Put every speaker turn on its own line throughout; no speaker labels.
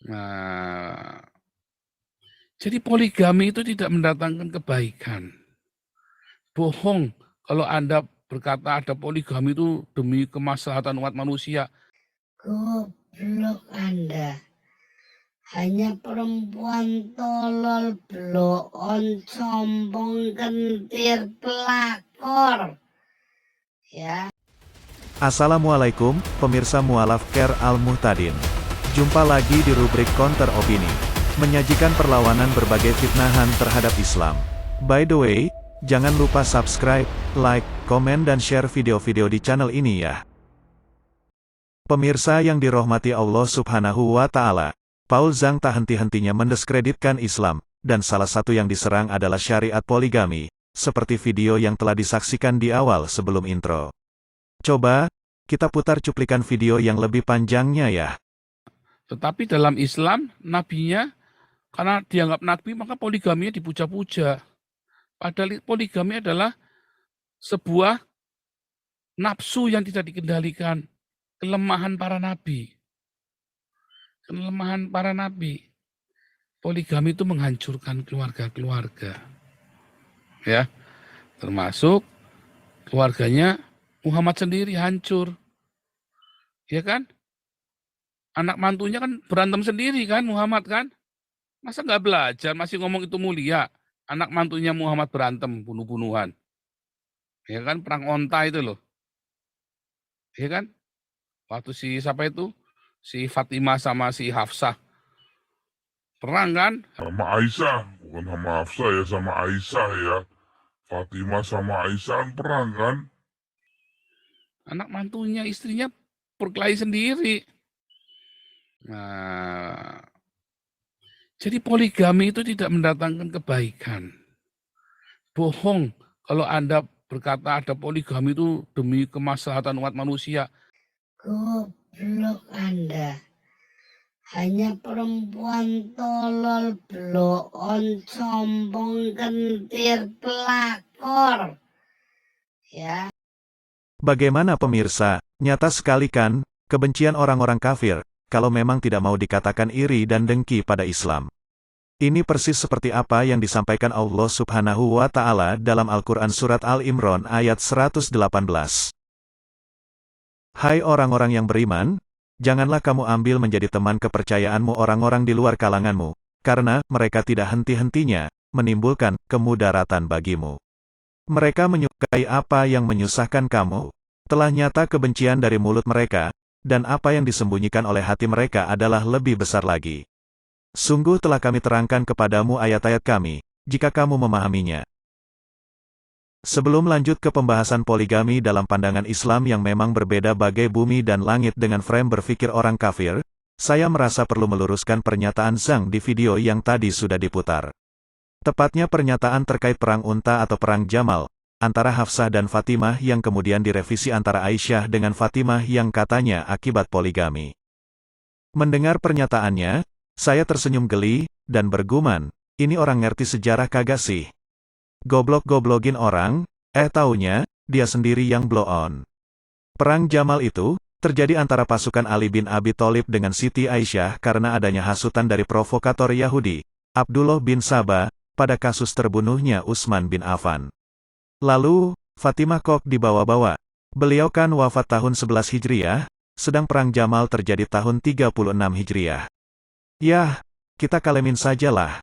Nah, jadi poligami itu tidak mendatangkan kebaikan. Bohong kalau Anda berkata ada poligami itu demi kemaslahatan umat manusia.
Goblok Anda. Hanya perempuan tolol, bloon, sombong, kentir, pelakor. Ya.
Assalamualaikum, pemirsa Mualaf Care Al-Muhtadin. Jumpa lagi di rubrik Counter Opini, menyajikan perlawanan berbagai fitnahan terhadap Islam. By the way, jangan lupa subscribe, like, komen dan share video-video di channel ini ya. Pemirsa yang dirahmati Allah Subhanahu wa Ta'ala, Paul Zhang tak henti-hentinya mendiskreditkan Islam, dan salah satu yang diserang adalah syariat poligami, seperti video yang telah disaksikan di awal sebelum intro. Coba, kita putar cuplikan video yang lebih panjangnya ya.
Tetapi dalam Islam, nabinya, karena dianggap nabi, maka poligaminya dipuja-puja. Padahal poligami adalah sebuah nafsu yang tidak dikendalikan. Kelemahan para nabi. Kelemahan para nabi. Poligami itu menghancurkan keluarga-keluarga. Ya, termasuk keluarganya Muhammad sendiri hancur. Ya kan? Anak mantunya kan berantem sendiri kan Muhammad kan? Masa nggak belajar masih ngomong itu mulia? Anak mantunya Muhammad berantem bunuh-bunuhan. Ya kan, perang onta itu loh. Ya kan? Waktu si siapa itu? Si Fatimah sama si Hafsah. Perang kan?
Sama Aisyah, bukan sama Hafsah ya, sama Aisyah ya. Fatimah sama Aisyah kan perang kan?
Anak mantunya, istrinya berkelahi sendiri. Nah, jadi poligami itu tidak mendatangkan kebaikan. Bohong kalau Anda berkata ada poligami itu demi kemaslahatan umat manusia.
Goblok Anda. Hanya perempuan tolol, bloon, sombong, kentir, pelakor. Ya.
Bagaimana pemirsa, nyata sekali kan, kebencian orang-orang kafir, kalau memang tidak mau dikatakan iri dan dengki pada Islam. Ini persis seperti apa yang disampaikan Allah Subhanahu wa Ta'ala dalam Al-Quran Surat Al-Imran ayat 118. Hai orang-orang yang beriman, janganlah kamu ambil menjadi teman kepercayaanmu orang-orang di luar kalanganmu, karena mereka tidak henti-hentinya menimbulkan kemudaratan bagimu. Mereka menyukai apa yang menyusahkan kamu. Telah nyata kebencian dari mulut mereka, dan apa yang disembunyikan oleh hati mereka adalah lebih besar lagi. Sungguh telah kami terangkan kepadamu ayat-ayat kami, jika kamu memahaminya. Sebelum lanjut ke pembahasan poligami dalam pandangan Islam yang memang berbeda bagai bumi dan langit dengan frame berpikir orang kafir, saya merasa perlu meluruskan pernyataan Zhang di video yang tadi sudah diputar. Tepatnya pernyataan terkait perang unta atau perang Jamal, antara Hafsah dan Fatimah yang kemudian direvisi antara Aisyah dengan Fatimah yang katanya akibat poligami. Mendengar pernyataannya, saya tersenyum geli, dan bergumam, ini orang ngerti sejarah kagak sih? Goblok-goblokin orang, taunya, dia sendiri yang blow on. Perang Jamal itu, terjadi antara pasukan Ali bin Abi Thalib dengan Siti Aisyah karena adanya hasutan dari provokator Yahudi, Abdullah bin Sabah, pada kasus terbunuhnya Utsman bin Affan. Lalu, Fatimah kok dibawa-bawa. Beliau kan wafat tahun 11 Hijriah, sedang perang Jamal terjadi tahun 36 Hijriah. Yah, kita kalemin sajalah.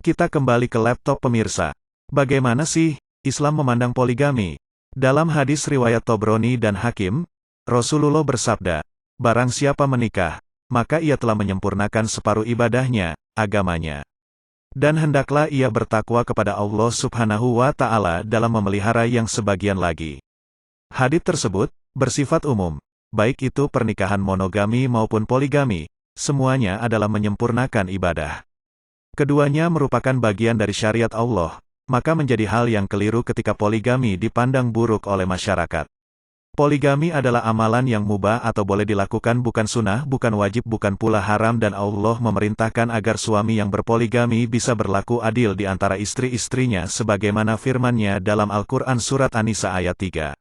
Kita kembali ke laptop pemirsa. Bagaimana sih Islam memandang poligami? Dalam hadis riwayat Tobroni dan Hakim, Rasulullah bersabda, barang siapa menikah, maka ia telah menyempurnakan separuh ibadahnya, agamanya. Dan hendaklah ia bertakwa kepada Allah Subhanahu wa Ta'ala dalam memelihara yang sebagian lagi. Hadits tersebut bersifat umum, baik itu pernikahan monogami maupun poligami, semuanya adalah menyempurnakan ibadah. Keduanya merupakan bagian dari syariat Allah, maka menjadi hal yang keliru ketika poligami dipandang buruk oleh masyarakat. Poligami adalah amalan yang mubah atau boleh dilakukan, bukan sunnah, bukan wajib, bukan pula haram, dan Allah memerintahkan agar suami yang berpoligami bisa berlaku adil di antara istri-istrinya sebagaimana firman-Nya dalam Al-Quran Surat An-Nisa ayat 3.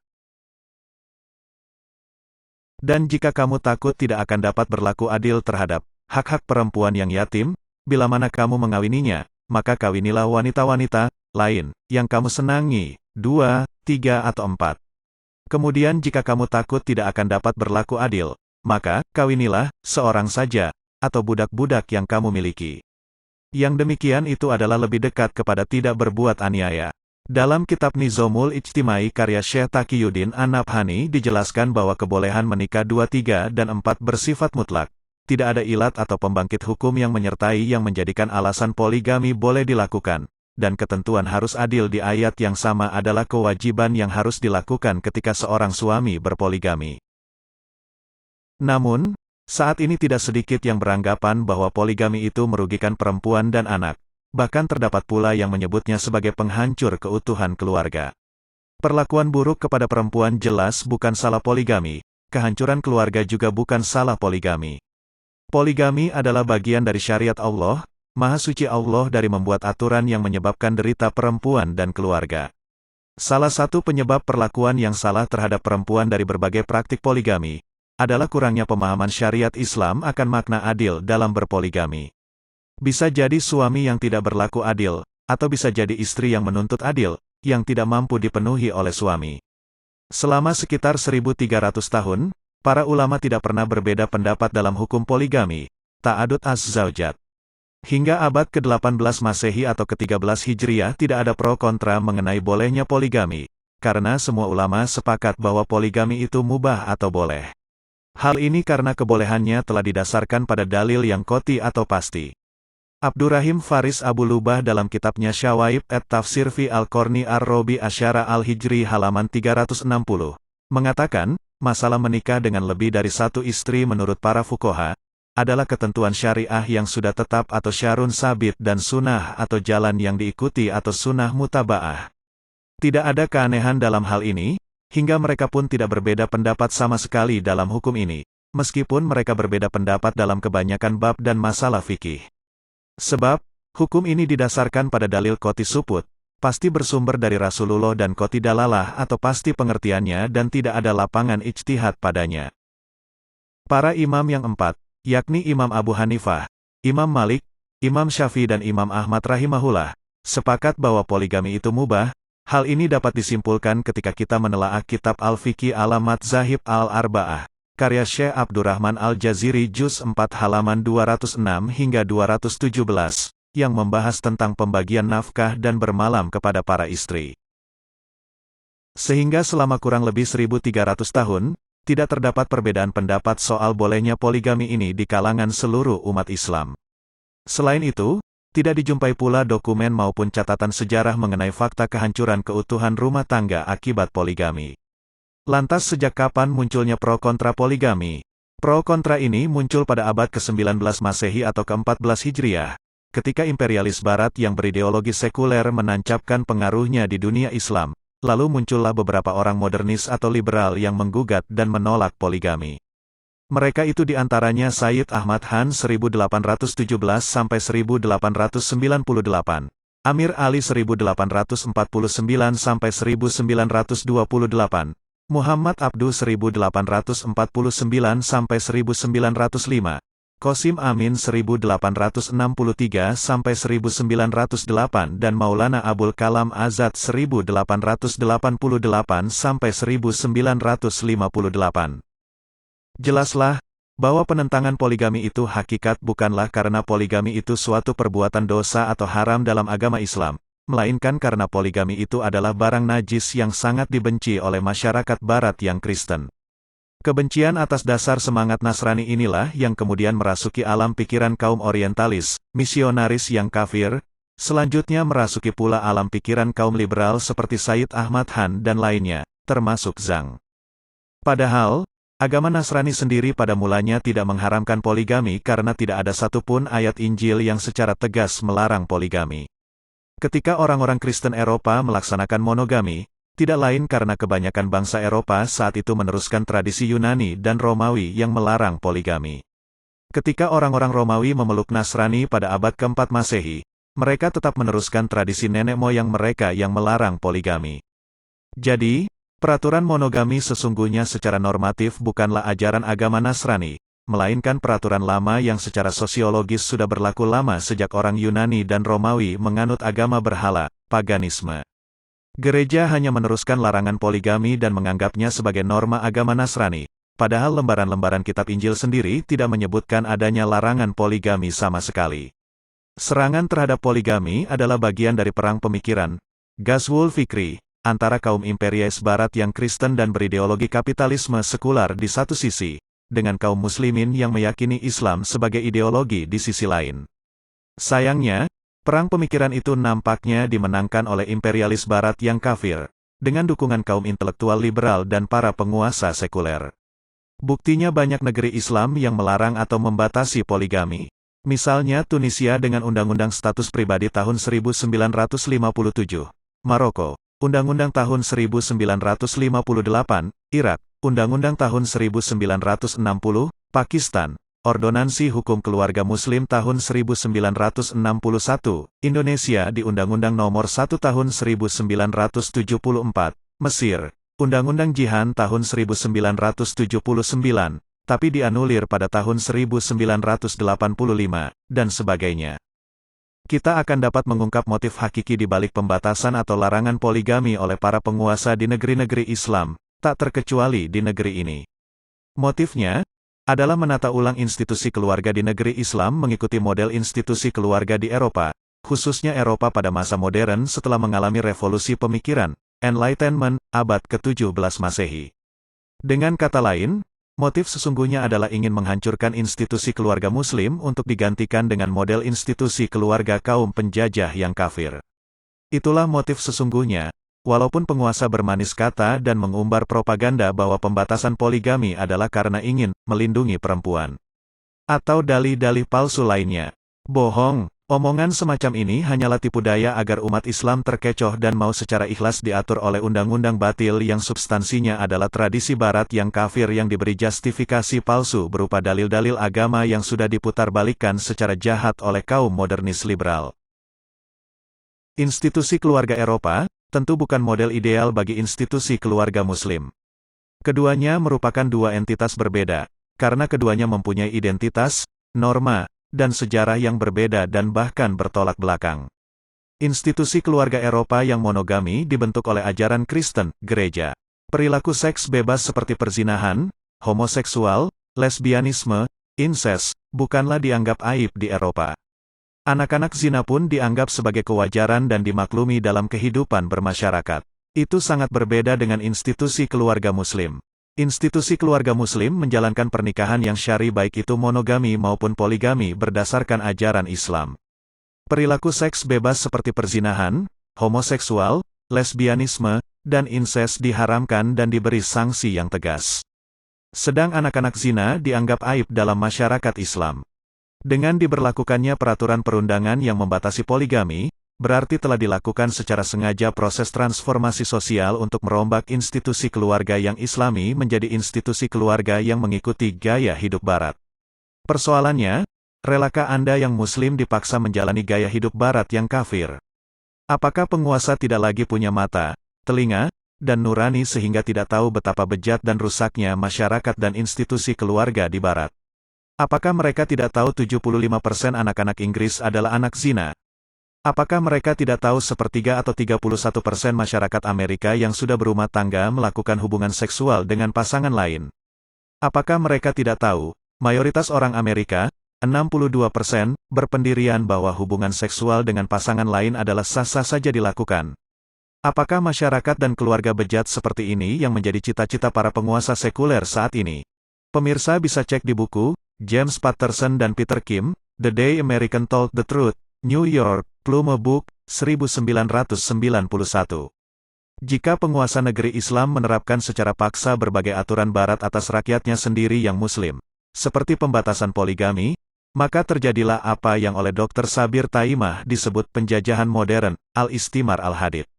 Dan jika kamu takut tidak akan dapat berlaku adil terhadap hak-hak perempuan yang yatim, bila mana kamu mengawininya, maka kawinilah wanita-wanita lain yang kamu senangi, 2, 3 atau 4. Kemudian jika kamu takut tidak akan dapat berlaku adil, maka kawinilah seorang saja, atau budak-budak yang kamu miliki. Yang demikian itu adalah lebih dekat kepada tidak berbuat aniaya. Dalam kitab Nizamul Ijtimai karya Syekh Taqiyuddin An-Nabhani dijelaskan bahwa kebolehan menikah 2, 3 dan 4 bersifat mutlak. Tidak ada ilat atau pembangkit hukum yang menyertai yang menjadikan alasan poligami boleh dilakukan. Dan ketentuan harus adil di ayat yang sama adalah kewajiban yang harus dilakukan ketika seorang suami berpoligami. Namun, saat ini tidak sedikit yang beranggapan bahwa poligami itu merugikan perempuan dan anak. Bahkan terdapat pula yang menyebutnya sebagai penghancur keutuhan keluarga. Perlakuan buruk kepada perempuan jelas bukan salah poligami, kehancuran keluarga juga bukan salah poligami. Poligami adalah bagian dari syariat Allah, Maha Suci Allah dari membuat aturan yang menyebabkan derita perempuan dan keluarga. Salah satu penyebab perlakuan yang salah terhadap perempuan dari berbagai praktik poligami, adalah kurangnya pemahaman syariat Islam akan makna adil dalam berpoligami. Bisa jadi suami yang tidak berlaku adil, atau bisa jadi istri yang menuntut adil, yang tidak mampu dipenuhi oleh suami. Selama sekitar 1300 tahun, para ulama tidak pernah berbeda pendapat dalam hukum poligami, ta'adud az-zaujat. Hingga abad ke-18 Masehi atau ke-13 Hijriah tidak ada pro kontra mengenai bolehnya poligami, karena semua ulama sepakat bahwa poligami itu mubah atau boleh. Hal ini karena kebolehannya telah didasarkan pada dalil yang qot'i atau pasti. Abdurrahim Faris Abu Lubah dalam kitabnya Syawaib at-Tafsir fi al-Qarni ar-Rabi Asyara al-Hijri halaman 360, mengatakan, masalah menikah dengan lebih dari satu istri menurut para fuqaha, adalah ketentuan syariah yang sudah tetap atau syarun sabit dan sunnah atau jalan yang diikuti atau sunnah mutaba'ah. Tidak ada keanehan dalam hal ini, hingga mereka pun tidak berbeda pendapat sama sekali dalam hukum ini, meskipun mereka berbeda pendapat dalam kebanyakan bab dan masalah fikih. Sebab, hukum ini didasarkan pada dalil qot'i suput, pasti bersumber dari Rasulullah dan qot'i dalalah atau pasti pengertiannya dan tidak ada lapangan ijtihad padanya. Para imam yang empat, yakni Imam Abu Hanifah, Imam Malik, Imam Syafi'i dan Imam Ahmad rahimahullah, sepakat bahwa poligami itu mubah. Hal ini dapat disimpulkan ketika kita menelaah kitab Al-Fiqhi Alamat Zahib Al-Arba'ah, karya Syekh Abdurrahman Al-Jaziri Juz 4 halaman 206 hingga 217, yang membahas tentang pembagian nafkah dan bermalam kepada para istri. Sehingga selama kurang lebih 1300 tahun, tidak terdapat perbedaan pendapat soal bolehnya poligami ini di kalangan seluruh umat Islam. Selain itu, tidak dijumpai pula dokumen maupun catatan sejarah mengenai fakta kehancuran keutuhan rumah tangga akibat poligami. Lantas sejak kapan munculnya pro kontra poligami? Pro kontra ini muncul pada abad ke-19 Masehi atau ke-14 Hijriah, ketika imperialis Barat yang berideologi sekuler menancapkan pengaruhnya di dunia Islam, lalu muncullah beberapa orang modernis atau liberal yang menggugat dan menolak poligami. Mereka itu diantaranya Sayyid Ahmad Han 1817-1898, Amir Ali 1849-1928, Muhammad Abduh 1849-1905, Qasim Amin 1863-1908 dan Maulana Abul Kalam Azad 1888-1958. Jelaslah, bahwa penentangan poligami itu hakikat bukanlah karena poligami itu suatu perbuatan dosa atau haram dalam agama Islam, melainkan karena poligami itu adalah barang najis yang sangat dibenci oleh masyarakat Barat yang Kristen. Kebencian atas dasar semangat Nasrani inilah yang kemudian merasuki alam pikiran kaum orientalis, misionaris yang kafir, selanjutnya merasuki pula alam pikiran kaum liberal seperti Sayyid Ahmad Han dan lainnya, termasuk Zhang. Padahal, agama Nasrani sendiri pada mulanya tidak mengharamkan poligami karena tidak ada satupun ayat Injil yang secara tegas melarang poligami. Ketika orang-orang Kristen Eropa melaksanakan monogami, tidak lain karena kebanyakan bangsa Eropa saat itu meneruskan tradisi Yunani dan Romawi yang melarang poligami. Ketika orang-orang Romawi memeluk Nasrani pada abad ke-4 Masehi, mereka tetap meneruskan tradisi nenek moyang mereka yang melarang poligami. Jadi, peraturan monogami sesungguhnya secara normatif bukanlah ajaran agama Nasrani, melainkan peraturan lama yang secara sosiologis sudah berlaku lama sejak orang Yunani dan Romawi menganut agama berhala, paganisme. Gereja hanya meneruskan larangan poligami dan menganggapnya sebagai norma agama Nasrani, padahal lembaran-lembaran kitab Injil sendiri tidak menyebutkan adanya larangan poligami sama sekali. Serangan terhadap poligami adalah bagian dari perang pemikiran, Ghazwul Fikri, antara kaum imperialis barat yang Kristen dan berideologi kapitalisme sekular di satu sisi, dengan kaum muslimin yang meyakini Islam sebagai ideologi di sisi lain. Sayangnya, perang pemikiran itu nampaknya dimenangkan oleh imperialis barat yang kafir, dengan dukungan kaum intelektual liberal dan para penguasa sekuler. Buktinya banyak negeri Islam yang melarang atau membatasi poligami. Misalnya Tunisia dengan Undang-Undang Status Pribadi tahun 1957, Maroko, Undang-Undang tahun 1958, Irak, Undang-Undang tahun 1960, Pakistan, Ordonansi Hukum Keluarga Muslim tahun 1961, Indonesia di Undang-Undang Nomor 1 tahun 1974, Mesir, Undang-Undang Jihan tahun 1979, tapi dianulir pada tahun 1985, dan sebagainya. Kita akan dapat mengungkap motif hakiki di balik pembatasan atau larangan poligami oleh para penguasa di negeri-negeri Islam, tak terkecuali di negeri ini. Motifnya adalah menata ulang institusi keluarga di negeri Islam mengikuti model institusi keluarga di Eropa, khususnya Eropa pada masa modern setelah mengalami revolusi pemikiran, Enlightenment, abad ke-17 Masehi. Dengan kata lain, motif sesungguhnya adalah ingin menghancurkan institusi keluarga Muslim untuk digantikan dengan model institusi keluarga kaum penjajah yang kafir. Itulah motif sesungguhnya. Walaupun penguasa bermanis kata dan mengumbar propaganda bahwa pembatasan poligami adalah karena ingin melindungi perempuan. Atau dalih-dalih palsu lainnya. Bohong, omongan semacam ini hanyalah tipu daya agar umat Islam terkecoh dan mau secara ikhlas diatur oleh undang-undang batil yang substansinya adalah tradisi barat yang kafir yang diberi justifikasi palsu berupa dalil-dalil agama yang sudah diputarbalikkan secara jahat oleh kaum modernis liberal. Institusi keluarga Eropa tentu bukan model ideal bagi institusi keluarga Muslim. Keduanya merupakan dua entitas berbeda, karena keduanya mempunyai identitas, norma, dan sejarah yang berbeda dan bahkan bertolak belakang. Institusi keluarga Eropa yang monogami dibentuk oleh ajaran Kristen, gereja. Perilaku seks bebas seperti perzinahan, homoseksual, lesbianisme, incest, bukanlah dianggap aib di Eropa. Anak-anak zina pun dianggap sebagai kewajaran dan dimaklumi dalam kehidupan bermasyarakat. Itu sangat berbeda dengan institusi keluarga Muslim. Institusi keluarga Muslim menjalankan pernikahan yang syar'i baik itu monogami maupun poligami berdasarkan ajaran Islam. Perilaku seks bebas seperti perzinahan, homoseksual, lesbianisme, dan incest diharamkan dan diberi sanksi yang tegas. Sedang anak-anak zina dianggap aib dalam masyarakat Islam. Dengan diberlakukannya peraturan perundangan yang membatasi poligami, berarti telah dilakukan secara sengaja proses transformasi sosial untuk merombak institusi keluarga yang Islami menjadi institusi keluarga yang mengikuti gaya hidup Barat. Persoalannya, relakah Anda yang Muslim dipaksa menjalani gaya hidup Barat yang kafir? Apakah penguasa tidak lagi punya mata, telinga, dan nurani sehingga tidak tahu betapa bejat dan rusaknya masyarakat dan institusi keluarga di Barat? Apakah mereka tidak tahu 75% anak-anak Inggris adalah anak zina? Apakah mereka tidak tahu sepertiga atau 31% masyarakat Amerika yang sudah berumah tangga melakukan hubungan seksual dengan pasangan lain? Apakah mereka tidak tahu, mayoritas orang Amerika, 62%, berpendirian bahwa hubungan seksual dengan pasangan lain adalah sah-sah saja dilakukan? Apakah masyarakat dan keluarga bejat seperti ini yang menjadi cita-cita para penguasa sekuler saat ini? Pemirsa bisa cek di buku, James Patterson dan Peter Kim, The Day American Told the Truth, New York, Plume Book, 1991. Jika penguasa negeri Islam menerapkan secara paksa berbagai aturan Barat atas rakyatnya sendiri yang Muslim, seperti pembatasan poligami, maka terjadilah apa yang oleh Dr. Sabir Taimah disebut penjajahan modern, al-istimar al-hadid.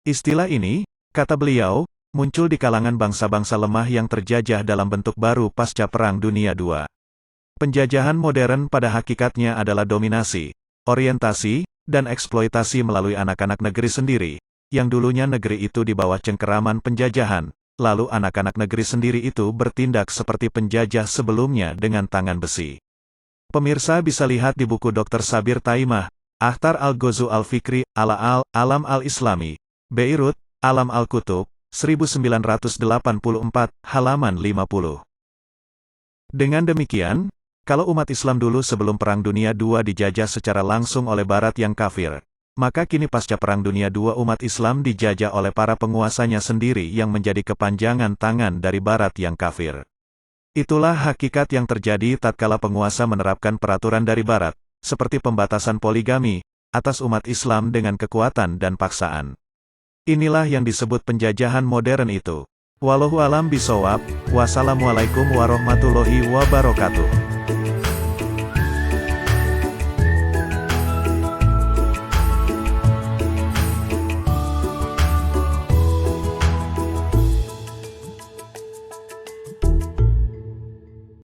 Istilah ini, kata beliau, muncul di kalangan bangsa-bangsa lemah yang terjajah dalam bentuk baru pasca Perang Dunia II. Penjajahan modern pada hakikatnya adalah dominasi, orientasi, dan eksploitasi melalui anak-anak negeri sendiri, yang dulunya negeri itu di bawah cengkeraman penjajahan, lalu anak-anak negeri sendiri itu bertindak seperti penjajah sebelumnya dengan tangan besi. Pemirsa bisa lihat di buku Dr. Sabir Taimah, Akhtar al-Ghozu al-Fikri, Alam al-Islami, Beirut, Alam al-Kutub, 1984, halaman 50. Dengan demikian, kalau umat Islam dulu sebelum Perang Dunia II dijajah secara langsung oleh Barat yang kafir, maka kini pasca Perang Dunia II umat Islam dijajah oleh para penguasanya sendiri yang menjadi kepanjangan tangan dari Barat yang kafir. Itulah hakikat yang terjadi tatkala penguasa menerapkan peraturan dari Barat, seperti pembatasan poligami, atas umat Islam dengan kekuatan dan paksaan. Inilah yang disebut penjajahan modern itu. Wallahu alam bisawab, wassalamualaikum warahmatullahi wabarakatuh.